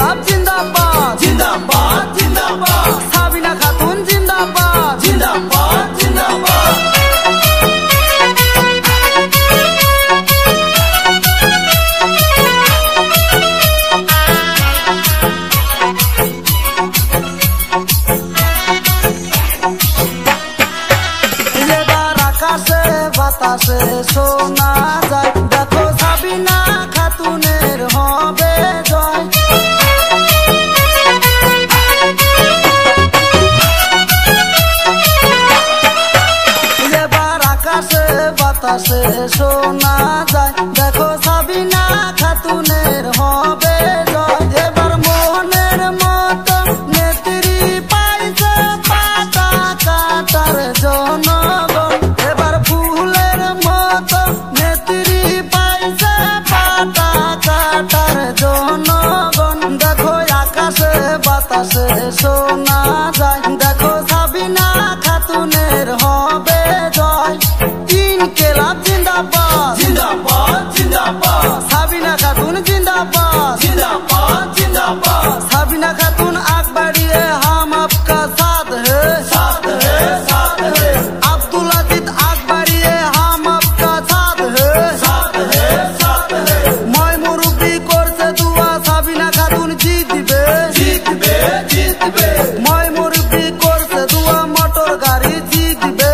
Club জিন্দাবাদ জিন্দাবাদ জিন্দাবাদ সাবিনা খাতুন জিন্দাবাদ জিন্দাবাদ জিন্দাবাদ বাতাসে শোনা যায় দেখো সাবিনা খাতুনের হবে জয় এবার আকাশে বাতাসে শোনা যায় দেখো সাবিনা খাতুনের হবে জয় এবার মোহনের মতো নেত্রী পাইছে পাতা কাটার জনগণ এবার ফুলের মতো নেত্রী পাইছে পাতা কাটার জনগণ দেখো আকাশে বাতাসে শোনা যায় দেখো সাবিনা খাতুনের হবে জয় ইনকিলাব জিন্দাবাদ জিন্দাবাদ জিন্দাবাদ সাবিনা খাতুন জিন্দাবাদ जिंदाबाद जिंदाबाद साबिना खातून आग बढ़िए हम आपका साथ है अब्दुल अजीज आग बढ़िए हम आपका साथ है मैं मुरुब्बी कोर से दुआ साबिना खातून जीतबे मैं मुरुब्बी कोर से दुआ मोटर गाड़ी जीतबे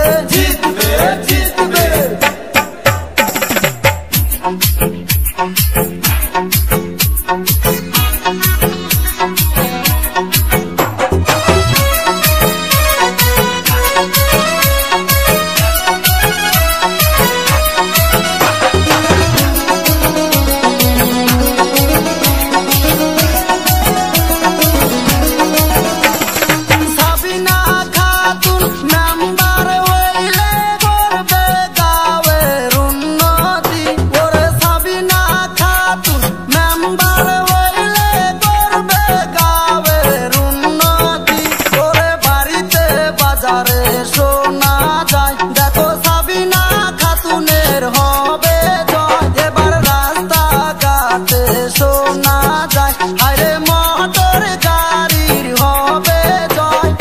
সাবিনা খাতুন মেম্বার হইলে করবে গাঁয়ের উন্নতি ওরে সাবিনা খাতুন মেম্বার হইলে করবে গাঁয়ের উন্নতি ওরে বাড়িতে বাজারে শোনা যায় দেখো সাবিনা খাতুনের হবে জয় এবার রাস্তাঘাটে শোনা যায় আরে মোটর গাড়ির হবে জয়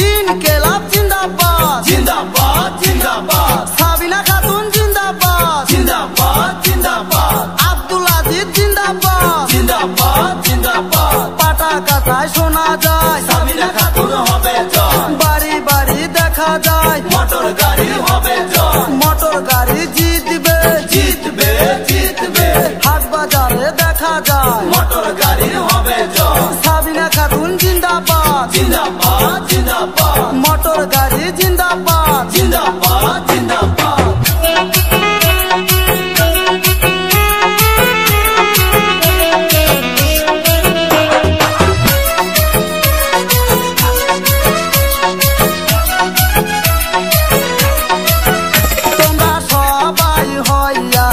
ইনকিলাব জিন্দাবাদ जिंदाबाद जिंदाबाद সাবিনা খাতুন জিন্দাবাদ जिंदाबाद जिंदाबाद আব্দুল আজিজ জিন্দাবাদ जिंदाबाद जिंदाबाद পাটা কাটায় শোনা যায় साबिना खातून হবে জয় বাড়ি বাড়ি দেখা যায় মোটর গাড়ি হবে জয় মোটর গাড়ি জিতবে জিতবে হাট বাজারে দেখা যায় মোটর গাড়ি হবে জয় সাবিনা খাতুন জিন্দাবাদ जिंदाबाद जिंदाबाद মোটর গাড়ি জিন্দাবাদ जिंदाबाद जिंदाबाद তোমরা সবাই হইয়া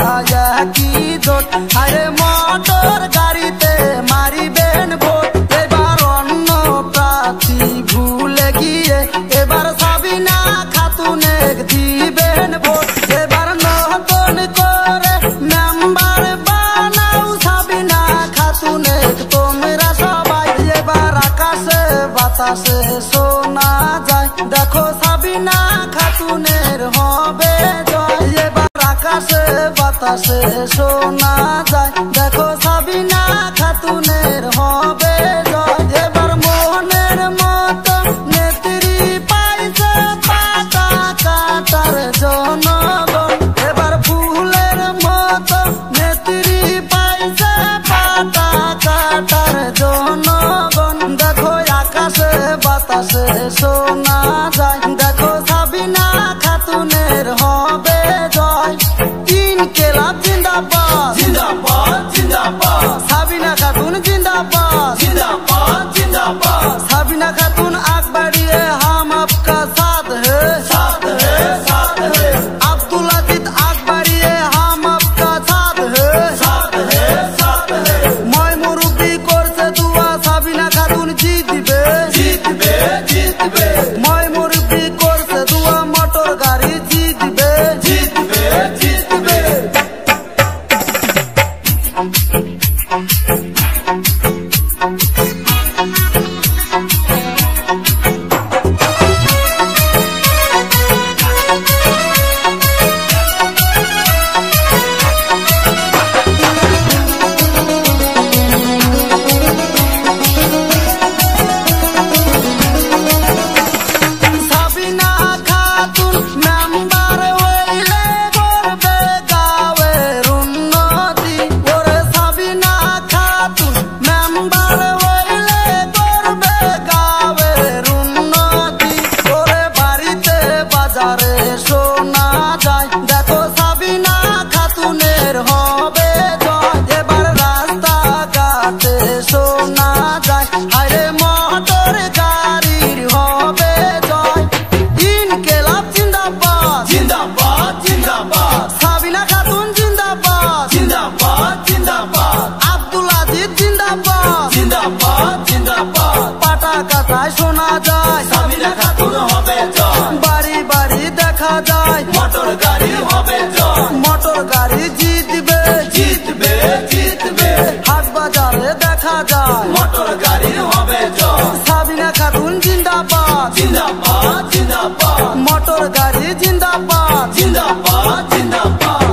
একই জোট আরে মোটর গাড়িতে মারিবেন ভোট এবার অন্য প্রার্থী ভুলে গিয়ে এবার সাবিনা খাতুনে দিবেন ভোট এবার নতুন করে মেম্বার বানাও সাবিনা খাতুনে তোমরা সবাই এবার আকাশে বাতাসে শোনা যায় দেখো সাবিনা খাতুনের হবে জয় এবার আকাশে বাতাসে শোনা যায় দেখো সাবিনা খাতুনের হবে জয় এবার মোহনের মতো নেত্রী পাইছে পাতা কাটার জনগণ এবার ফুলের মতো নেত্রী পাইছে পাতা কাটার জনগণ দেখো আকাশে বাতাসে শোনা যায় দেখো সাবিনা খাতুনের হবে জয় ইনকিলাব জিন্দাবাদ जिंदाबाद जिंदाबाद সাবিনা খাতুন জিন্দাবাদ जिंदाबाद जिंदाबाद साबिना खातून आग बढ़िए हम आपका साथ है अब्दुल अजीज आग बढ़िए हम आपका साथ है मैं मुरुब्बी कोर से दुआ साबिना खातून जीतबे मैं मुरुब्बी कोर से दुआ मोटर गाड़ी जीतबे শোনা যায় সাবিনা খাতুন হবে জয়, বাড়ি বাড়ি দেখা যায় মোটর গাড়ি হবে জয়, মোটর গাড়ি জিতবে জিতবে জিতবে, হাট বাজারে দেখা যায় মোটর গাড়ি হবে জয়, সাবিনা খাতুন জিন্দাবাদ জিন্দাবাদ জিন্দাবাদ, মোটর গাড়ি জিন্দাবাদ জিন্দাবাদ জিন্দাবাদ।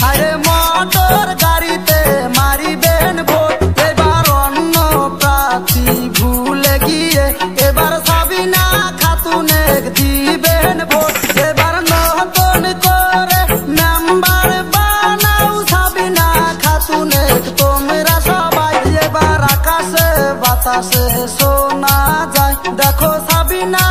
আরে মোটর গাড়িতে মারিবেন ভোট, এবার অন্য প্রার্থী ভুলে গিয়ে এবার সাবিনা খাতুনে দিবেন ভোট। এবার নতুন করে মেম্বার বানাও সাবিনা খাতুনে তোমরা সবাই, এবার আকাশে বাতাসে শোনা যায় দেখো সাবিনা